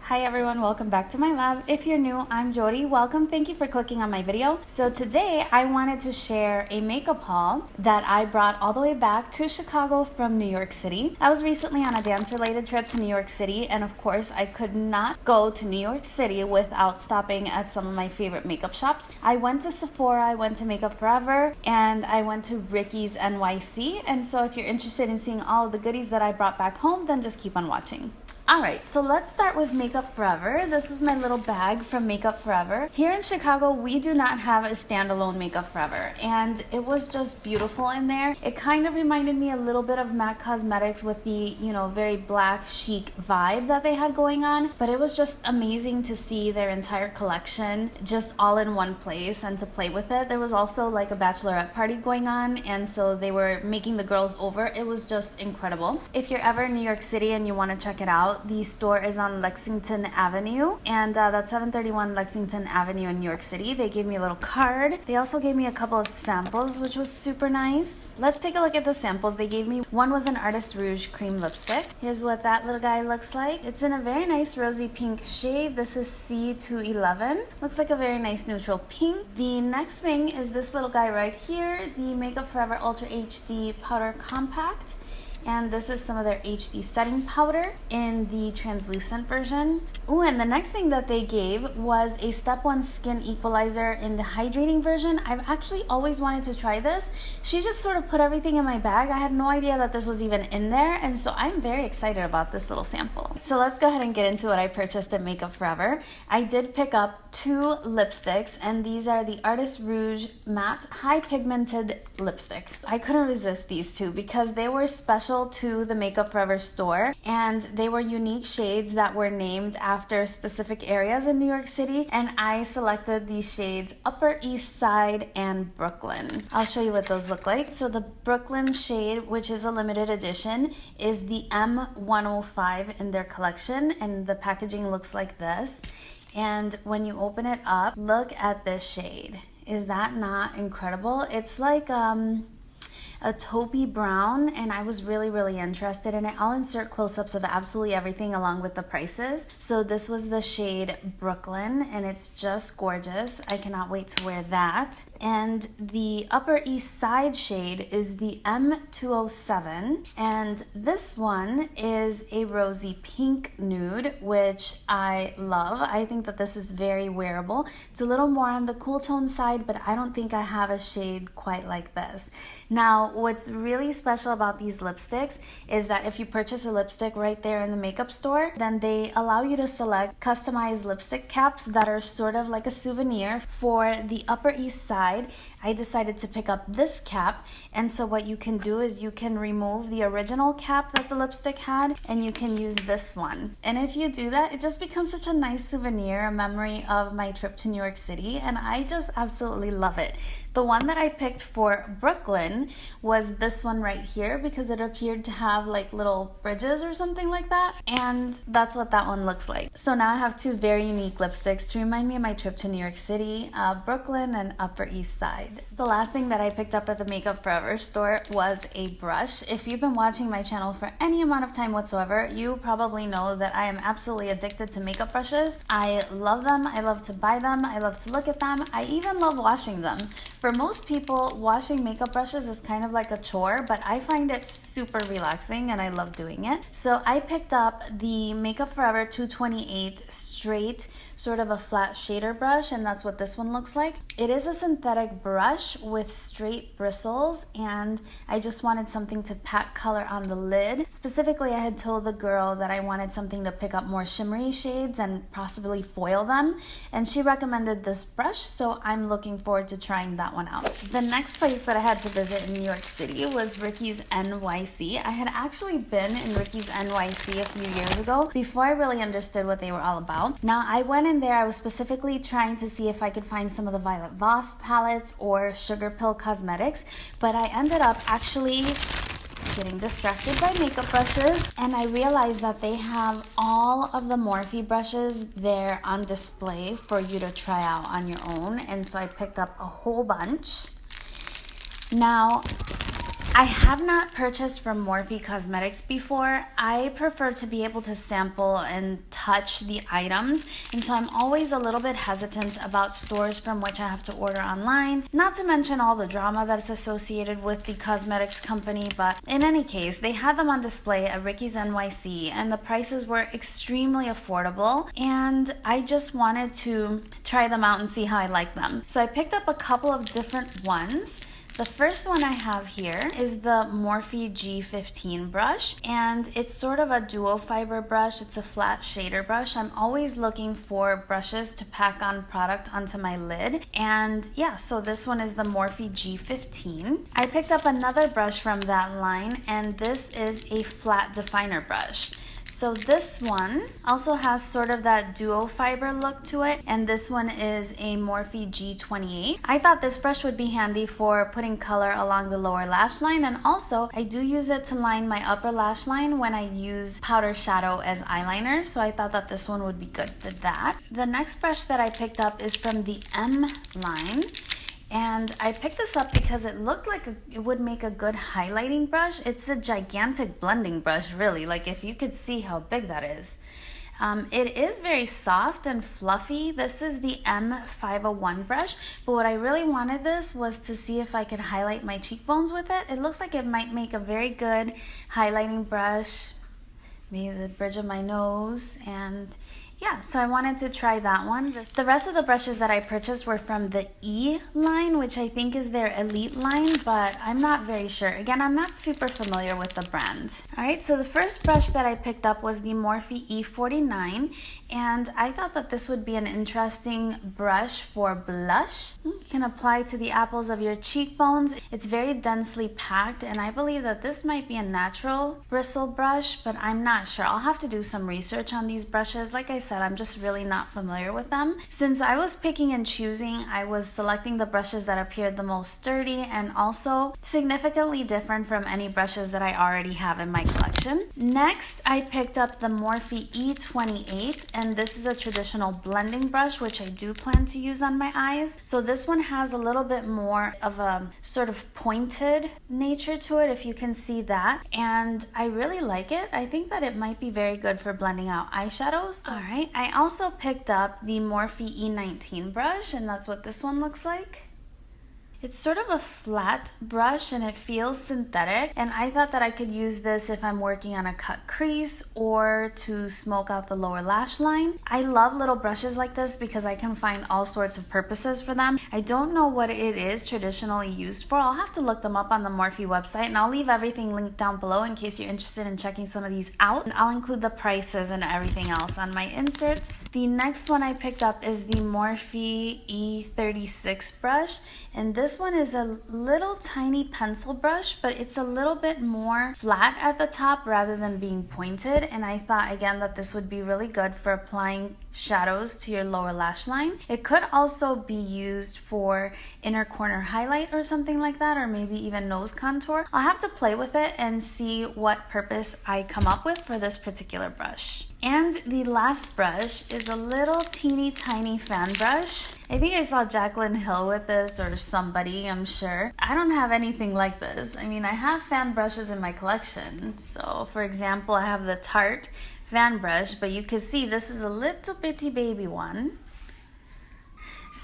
Hi everyone, welcome back to my lab. If you're new, I'm Yori. Welcome, thank you for clicking on my video. So today I wanted to share a makeup haul that I brought all the way back to Chicago from New York City. I was recently on a dance related trip to New York City, and of course I could not go to New York City without stopping at some of my favorite makeup shops. I went to Sephora, I went to Makeup Forever, and I went to Ricky's NYC. And so if you're interested in seeing all of the goodies that I brought back home, then just keep on watching. Alright, so let's start with Makeup Forever. This is my little bag from Makeup Forever. Here in Chicago, we do not have a standalone Makeup Forever, and it was just beautiful in there. It kind of reminded me a little bit of MAC Cosmetics with the, very black chic vibe that they had going on, but it was just amazing to see their entire collection just all in one place and to play with it. There was also like a bachelorette party going on, and so they were making the girls over. It was just incredible. If you're ever in New York City and you want to check it out, the store is on Lexington Avenue, and that's 731 Lexington Avenue in New York City. They gave me a little card. They also gave me a couple of samples, which was super nice. Let's take a look at the samples they gave me. One was an Artist Rouge cream lipstick. Here's what that little guy looks like. It's in a very nice rosy pink shade. This is C211. Looks like a very nice neutral pink. The next thing is this little guy right here, the Makeup Forever Ultra HD Powder Compact. And this is some of their HD setting powder in the translucent version. Ooh, and the next thing that they gave was a Step 1 Skin Equalizer in the hydrating version. I've actually always wanted to try this. She just sort of put everything in my bag. I had no idea that this was even in there, and so I'm very excited about this little sample. So let's go ahead and get into what I purchased at Makeup Forever. I did pick up 2 lipsticks, and these are the Artist Rouge Matte High Pigmented Lipstick. I couldn't resist these two because they were special to the Makeup Forever store, and they were unique shades that were named after specific areas in New York City, and I selected these shades Upper East Side and Brooklyn. I'll show you what those look like. So the Brooklyn shade, which is a limited edition, is the M105 in their collection, and the packaging looks like this. And when you open it up, look at this shade. Is that not incredible? It's like a taupey brown, and I was really interested in it. I'll insert close-ups of absolutely everything along with the prices. So this was the shade Brooklyn, and it's just gorgeous. I cannot wait to wear that. And the Upper East Side shade is the M207, and this one is a rosy pink nude, which I love. I think that this is very wearable. It's a little more on the cool tone side, but I don't think I have a shade quite like this. Now, what's really special about these lipsticks is that if you purchase a lipstick right there in the makeup store, then they allow you to select customized lipstick caps that are sort of like a souvenir. For the Upper East Side, I decided to pick up this cap, and so what you can do is you can remove the original cap that the lipstick had, and you can use this one. And if you do that, it just becomes such a nice souvenir, a memory of my trip to New York City, and I just absolutely love it. The one that I picked for Brooklyn was this one right here because it appeared to have like little bridges or something like that, and that's what that one looks like. So now I have 2 very unique lipsticks to remind me of my trip to New York City, Brooklyn and Upper East Side. The last thing that I picked up at the Makeup Forever store was a brush. If you've been watching my channel for any amount of time whatsoever, you probably know that I am absolutely addicted to makeup brushes. I love them, I love to buy them, I love to look at them, I even love washing them. For most people, washing makeup brushes is kind of like a chore, but I find it super relaxing and I love doing it. So I picked up the Makeup Forever 228 straight, sort of a flat shader brush, and that's what this one looks like. It is a synthetic brush with straight bristles, and I just wanted something to pack color on the lid. Specifically, I had told the girl that I wanted something to pick up more shimmery shades and possibly foil them, and she recommended this brush, so I'm looking forward to trying that one out. The next place that I had to visit in New York City was Ricky's NYC. I had actually been in Ricky's NYC a few years ago before I really understood what they were all about. Now, I went in there, I was specifically trying to see if I could find some of the Violet Voss palettes or Sugar Pill Cosmetics, but I ended up actually getting distracted by makeup brushes, and I realized that they have all of the Morphe brushes there on display for you to try out on your own, and so I picked up a whole bunch. Now, I have not purchased from Morphe Cosmetics before. I prefer to be able to sample and touch the items, and so I'm always a little bit hesitant about stores from which I have to order online, not to mention all the drama that's associated with the cosmetics company. But in any case, they had them on display at Ricky's NYC, and the prices were extremely affordable, and I just wanted to try them out and see how I like them. So I picked up a couple of different ones. The first one I have here is the Morphe G15 brush, and it's sort of a duo fiber brush. It's a flat shader brush. I'm always looking for brushes to pack on product onto my lid, and yeah, so this one is the Morphe G15. I picked up another brush from that line, and this is a flat definer brush. So this one also has sort of that duo fiber look to it, and this one is a Morphe G28. I thought this brush would be handy for putting color along the lower lash line, and also I do use it to line my upper lash line when I use powder shadow as eyeliner, so I thought that this one would be good for that. The next brush that I picked up is from the M line. And I picked this up because it looked like it would make a good highlighting brush. It's a gigantic blending brush, really. Like, if you could see how big that is. It is very soft and fluffy. This is the M501 brush, but what I really wanted this was to see if I could highlight my cheekbones with it. It looks like it might make a very good highlighting brush, maybe the bridge of my nose, and yeah, so I wanted to try that one. The rest of the brushes that I purchased were from the E line, which I think is their elite line, but I'm not very sure. Again, I'm not super familiar with the brand. All right, so the first brush that I picked up was the Morphe E49, and I thought that this would be an interesting brush for blush. You can apply to the apples of your cheekbones. It's very densely packed, and I believe that this might be a natural bristle brush, but I'm not sure. I'll have to do some research on these brushes. Like I said, I'm just really not familiar with them. Since I was picking and choosing, I was selecting the brushes that appeared the most sturdy and also significantly different from any brushes that I already have in my collection. Next, I picked up the Morphe E28, and this is a traditional blending brush, which I do plan to use on my eyes. So this one has a little bit more of a sort of pointed nature to it, if you can see that, and I really like it. I think that it might be very good for blending out eyeshadows. All right, I also picked up the Morphe E19 brush, and that's what this one looks like. It's sort of a flat brush and it feels synthetic, and I thought that I could use this if I'm working on a cut crease or to smoke out the lower lash line. I love little brushes like this because I can find all sorts of purposes for them. I don't know what it is traditionally used for. I'll have to look them up on the Morphe website, and I'll leave everything linked down below in case you're interested in checking some of these out. And I'll include the prices and everything else on my inserts. The next one I picked up is the Morphe E36 brush, and this one is a little tiny pencil brush, but it's a little bit more flat at the top rather than being pointed, and I thought again that this would be really good for applying shadows to your lower lash line. It could also be used for inner corner highlight or something like that, or maybe even nose contour. I'll have to play with it and see what purpose I come up with for this particular brush. And the last brush is a little teeny tiny fan brush. I think I saw Jaclyn Hill with this, or somebody, I'm sure. I don't have anything like this. I mean, I have fan brushes in my collection. So for example, I have the Tarte fan brush, but you can see this is a little bitty baby one.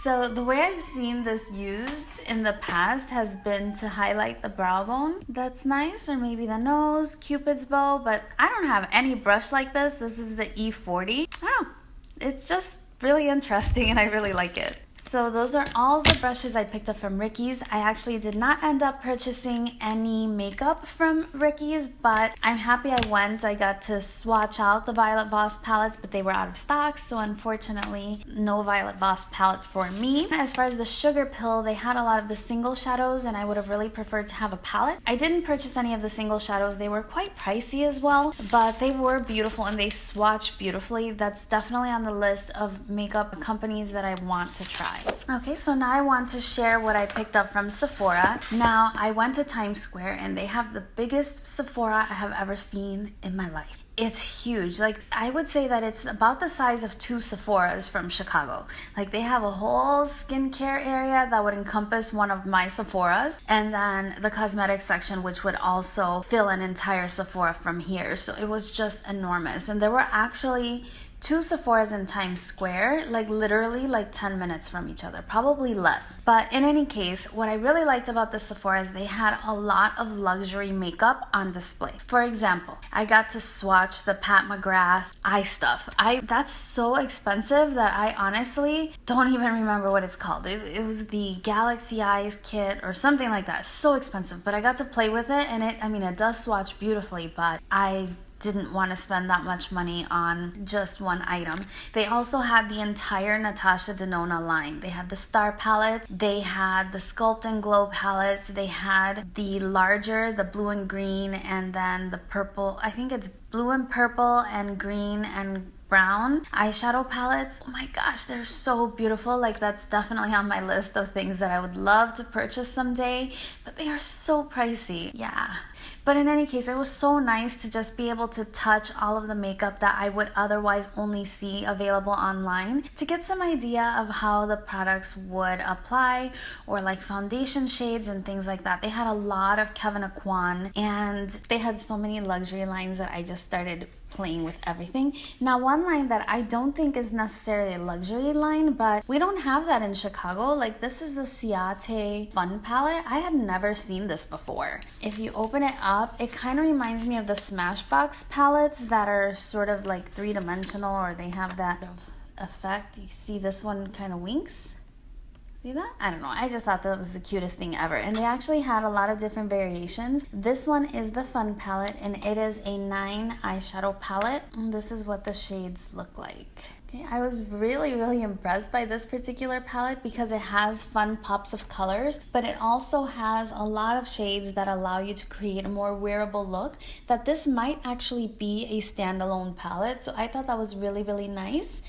So the way I've seen this used in the past has been to highlight the brow bone. That's nice, or maybe the nose, Cupid's bow, but I don't have any brush like this. This is the E40. I don't know, it's just really interesting and I really like it. So those are all the brushes I picked up from Ricky's. I actually did not end up purchasing any makeup from Ricky's, but I'm happy I went. I got to swatch out the Violet Voss palettes, but they were out of stock, so unfortunately no Violet Voss palette for me. As far as the Sugar Pill, they had a lot of the single shadows, and I would have really preferred to have a palette. I didn't purchase any of the single shadows. They were quite pricey as well, but they were beautiful and they swatched beautifully. That's definitely on the list of makeup companies that I want to try. Okay, so now I want to share what I picked up from Sephora. Now, I went to Times Square and they have the biggest Sephora I have ever seen in my life. it's huge. Like, I would say that it's about the size of 2 Sephoras from Chicago. Like, they have a whole skincare area that would encompass one of my Sephoras, and then the cosmetics section, which would also fill an entire Sephora from here. So it was just enormous. And there were actually 2 Sephoras in Times Square, like literally like 10 minutes from each other, probably less. But in any case, what I really liked about the Sephora is they had a lot of luxury makeup on display. For example, I got to swatch the Pat McGrath eye stuff. That's so expensive that I honestly don't even remember what it's called. It was the Galaxy Eyes kit or something like that. So expensive, but I got to play with it, and it does swatch beautifully, but I didn't want to spend that much money on just one item. They also had the entire Natasha Denona line. They had the Star palette, they had the Sculpt and Glow palettes, they had the larger, the blue and green, and then the purple, I think it's blue and purple and green and brown eyeshadow palettes. Oh my gosh, they're so beautiful. Like, that's definitely on my list of things that I would love to purchase someday, but they are so pricey. Yeah. But in any case, it was so nice to just be able to touch all of the makeup that I would otherwise only see available online, to get some idea of how the products would apply, or like foundation shades and things like that. They had a lot of Kevyn Aucoin, and they had so many luxury lines that I just started playing with everything. Now, one line that I don't think is necessarily a luxury line, but we don't have that in Chicago. Like, this is the Ciate Fun palette. I had never seen this before. If you open it up, it kind of reminds me of the Smashbox palettes that are sort of like three-dimensional, or they have that effect. You see this one kind of winks. See that? I don't know. I just thought that was the cutest thing ever. And they actually had a lot of different variations. This one is the Fun palette, and it is a 9 eyeshadow palette. And this is what the shades look like. Okay, I was really impressed by this particular palette because it has fun pops of colors, but it also has a lot of shades that allow you to create a more wearable look, that this might actually be a standalone palette. So I thought that was really nice.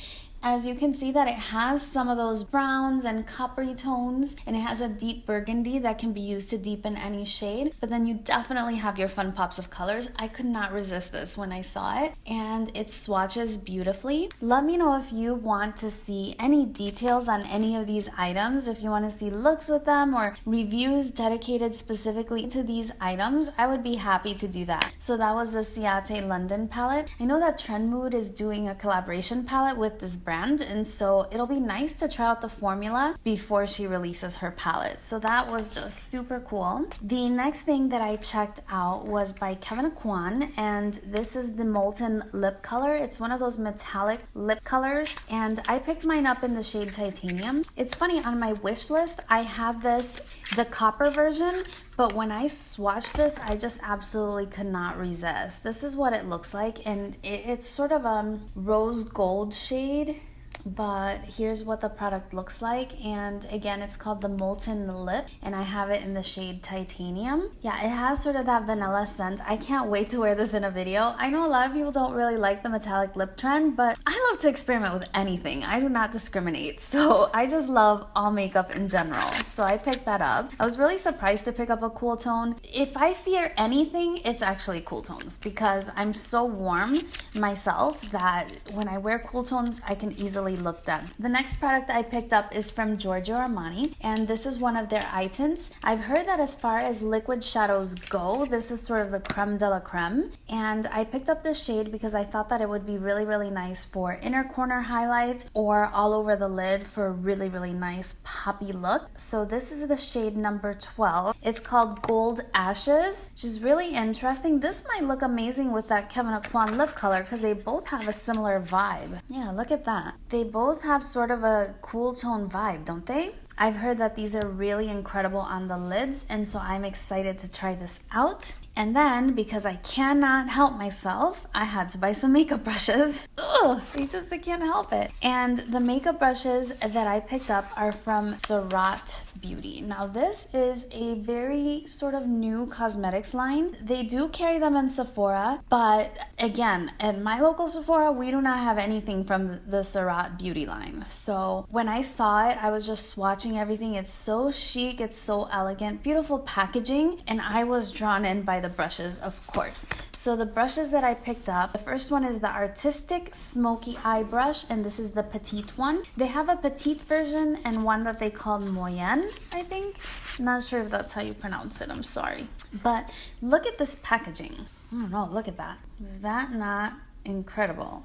As you can see that it has some of those browns and coppery tones, and it has a deep burgundy that can be used to deepen any shade, but then you definitely have your fun pops of colors. I could not resist this when I saw it, and it swatches beautifully. Let me know if you want to see any details on any of these items, if you want to see looks with them or reviews dedicated specifically to these items. I would be happy to do that. So that was the Ciate London palette. I know that Trend Mood is doing a collaboration palette with this brand, and so it'll be nice to try out the formula before she releases her palette. So that was just super cool. The next thing that I checked out was by Kevyn Aucoin, and this is the Molten lip color. It's one of those metallic lip colors, and I picked mine up in the shade Titanium. It's funny, on my wish list I had this, the copper version, but when I swatched this, I just absolutely could not resist. This is what it looks like, and it's sort of a rose gold shade, but here's what the product looks like. And again, it's called the Molten Lip, and I have it in the shade Titanium. Yeah, it has sort of that vanilla scent. I can't wait to wear this in a video. I know a lot of people don't really like the metallic lip trend, but I love to experiment with anything. I do not discriminate, so I just love all makeup in general. So I picked that up. I was really surprised to pick up a cool tone. If I fear anything, it's actually cool tones, because I'm so warm myself that when I wear cool tones, I can easily look done. The next product I picked up is from Giorgio Armani, and this is one of their eye tints. I've heard that as far as liquid shadows go, this is sort of the creme de la creme, and I picked up this shade because I thought that it would be really nice for inner corner highlight or all over the lid for a really nice poppy look. So this is the shade number 12. It's called Gold Ashes, which is really interesting. This might look amazing with that Kevyn Aucoin lip color because they both have a similar vibe. Yeah, look at that. They both have sort of a cool tone vibe, don't they? I've heard that these are really incredible on the lids, and so I'm excited to try this out. And then, because I cannot help myself, I had to buy some makeup brushes. Ugh, I can't help it. And the makeup brushes that I picked up are from Surratt Beauty. Now this is a very sort of new cosmetics line. They do carry them in Sephora, but again, at my local Sephora, we do not have anything from the Surratt Beauty line. So when I saw it, I was just swatching everything. It's so chic, it's so elegant, beautiful packaging, and I was drawn in by the brushes, of course. So the brushes that I picked up, the first one is the Artistic Smoky Eye Brush, and this is the petite one. They have a petite version and one that they call Moyenne, I think. Not sure if that's how you pronounce it, I'm sorry. But look at this packaging. I don't know, look at that. Is that not incredible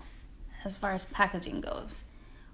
as far as packaging goes?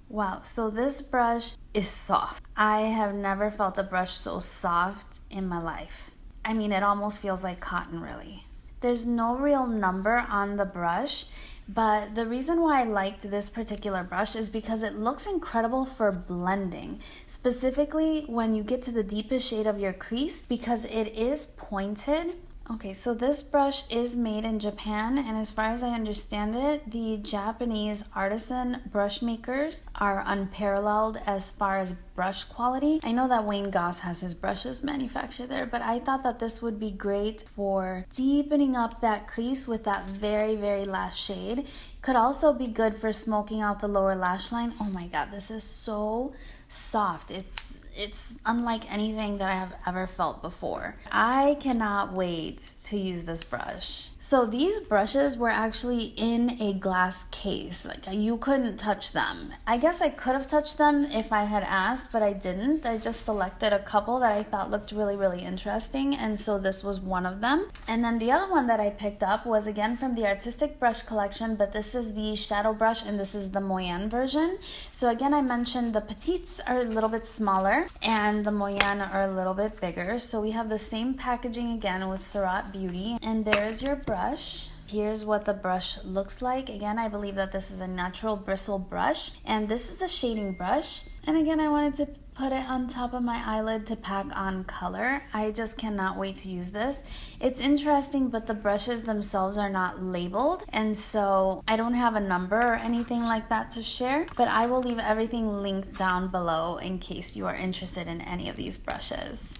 Wow, so this brush is soft. I have never felt a brush so soft in my life. I mean, it almost feels like cotton, really. There's no real number on the brush, but the reason why I liked this particular brush is because it looks incredible for blending, specifically when you get to the deepest shade of your crease, because it is pointed. Okay, so this brush is made in Japan, and as far as I understand it, the Japanese artisan brush makers are unparalleled as far as brush quality. I know that Wayne Goss has his brushes manufactured there, but I thought that this would be great for deepening up that crease with that very, very last shade. Could also be good for smoking out the lower lash line. Oh my god, this is so soft. It's unlike anything that I have ever felt before. I cannot wait to use this brush. So these brushes were actually in a glass case. Like, you couldn't touch them. I guess I could have touched them if I had asked, but I didn't. I just selected a couple that I thought looked really, really interesting, and so this was one of them. And then the other one that I picked up was again from the Artistic Brush collection, but this is the shadow brush and this is the Moyenne version. So again, I mentioned the petites are a little bit smaller and the Moyenne are a little bit bigger. So we have the same packaging again with Surratt Beauty, and there's your brush. Here's what the brush looks like. Again, I believe that this is a natural bristle brush, and this is a shading brush. And again, I wanted to put it on top of my eyelid to pack on color. I just cannot wait to use this. It's interesting, but the brushes themselves are not labeled, and so I don't have a number or anything like that to share, but I will leave everything linked down below in case you are interested in any of these brushes.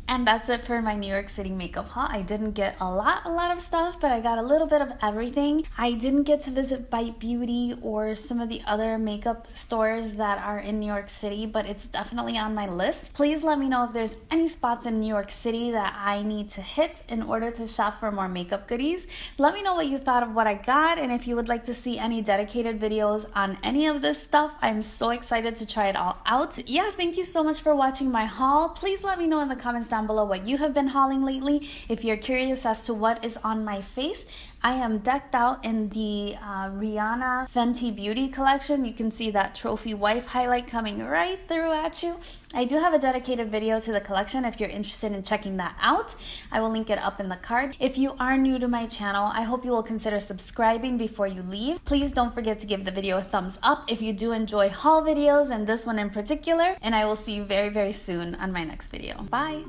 And that's it for my New York City makeup haul. I didn't get a lot of stuff, but I got a little bit of everything. I didn't get to visit Bite Beauty or some of the other makeup stores that are in New York City, but it's definitely on my list. Please let me know if there's any spots in New York City that I need to hit in order to shop for more makeup goodies. Let me know what you thought of what I got, and if you would like to see any dedicated videos on any of this stuff. I'm so excited to try it all out. Yeah, thank you so much for watching my haul. Please let me know in the comments down below what you have been hauling lately. If you're curious as to what is on my face, I am decked out in the Rihanna Fenty Beauty collection. You can see that trophy wife highlight coming right through at you. I do have a dedicated video to the collection if you're interested in checking that out. I will link it up in the cards. If you are new to my channel, I hope you will consider subscribing before you leave. Please don't forget to give the video a thumbs up if you do enjoy haul videos, and this one in particular, and I will see you very, very soon on my next video. Bye!